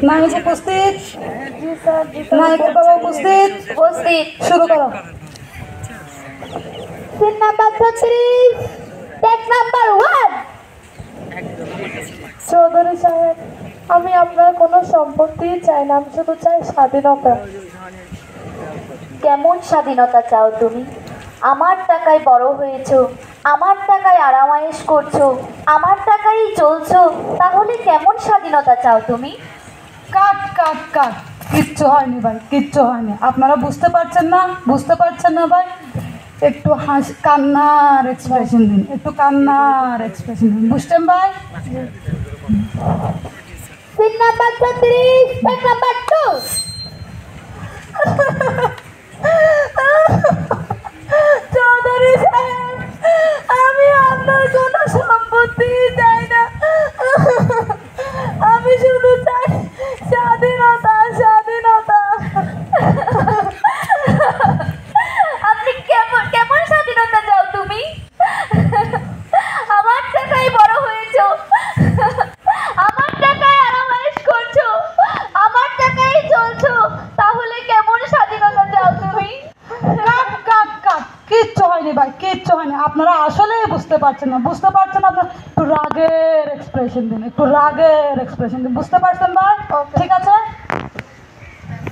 नायक उपस्थित। नायकेর বাবা উপস্থিত। শুরু করো। Scene number 36 take number 1। Chowdhury সাহেব, আমি আপনার কোনো সম্পত্তি চাই না, আমি শুধু চাই স্বাধীনতা। কেমন স্বাধীনতা চাও তুমি? আমার টাকায় বড় হয়েছো, আমার টাকায় আরামায়েশ করছো, আমার টাকায় চলছো, তাহলে কেমন স্বাধীনতা চাও তুমি? কাট কাট কাট, কিচ্ছু হয়নি ভাই, কিচ্ছু হয়নি। আপনারা বুঝতে পারছেন না? বুঝতে পারছেন না ভাই? একটু কান্নার এক্সপ্রেশন দিন, একটু কান্নার এক্সপ্রেশন দিন, বুঝছেন ভাই? Scene number 36 take number 2। Chowdhury সাহেব, আমি আপনার কোনো সম্পত্তি চাই না, আমি শুধু চাই স্বাধীনতা, স্বাধীনতা। আপনি কেমন কেমন স্বাধীনতা চাও তুমি? আমার টাকায় বড় হয়েছো, আমার টাকায় আরামায়েশ করছো, আমার টাকায় চলছো, তাহলে কেমন স্বাধীনতা চাও তুমি? কাট কাট কাট, কিচ্ছু হয়নি ভাই, কিচ্ছু হয়নি। আপনারা আসলেই বুঝতে পারছেন না, বুঝতে পারছেন না। আপনার একটু রাগের এক্সপ্রেশন দিন, একটু রাগের এক্সপ্রেশন দিন, বুঝতে পারছেন ভাই? ঠিক আছে।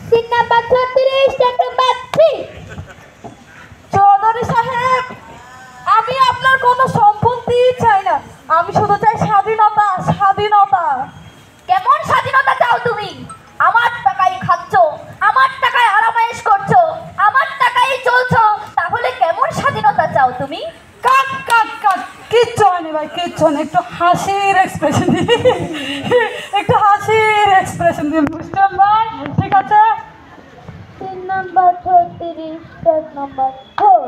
Scene number 36 take number 3। Chowdhury সাহেব, আমি আপনার কোনো সম্পত্তি চাই না, আমি শুধু চাই স্বাধীনতা, স্বাধীনতা। কেমন স্বাধীনতা চাও তুমি? আমার টাকায় খাচ্ছো, আমার টাকায় আরামায়েশ করছো, আমার টাকায় চলছো, তাহলে কেমন স্বাধীনতা চাও তুমি? কাট কাট কাট, কিচ্ছু হয়নি ভাই, কিচ্ছু হয়নি। একটু হাসির এক্সপ্রেশন দিন, একটু হাসির এক্সপ্রেশন দিন, বুঝছেন ভাই? ঠিক আছে। Scene number 36 take number 4।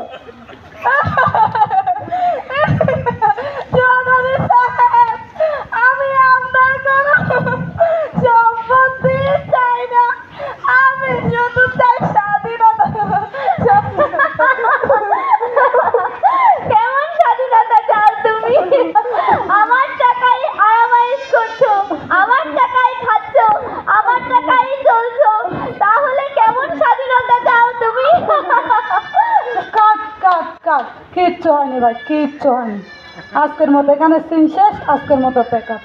Chowdhury সাহেব, আমি আপনার কোনো সম্পত্তি চাই না, আমি শুধু চাই স্বাধীনতা। কেমন স্বাধীনতা চাও তুমি? আমার টাকায় আরামায়েশ করছো, আমার টাকায় খাচ্ছো, আমার টাকায় চলছো, তাহলে কেমন স্বাধীনতা চাও তুমি? কাট কাট কাট, কিচ্ছু হয়নি ভাই, কিচ্ছু হয়নি। আজকের মতো এখানে সিন শেষ, আজকের মতো প্যাক আপ।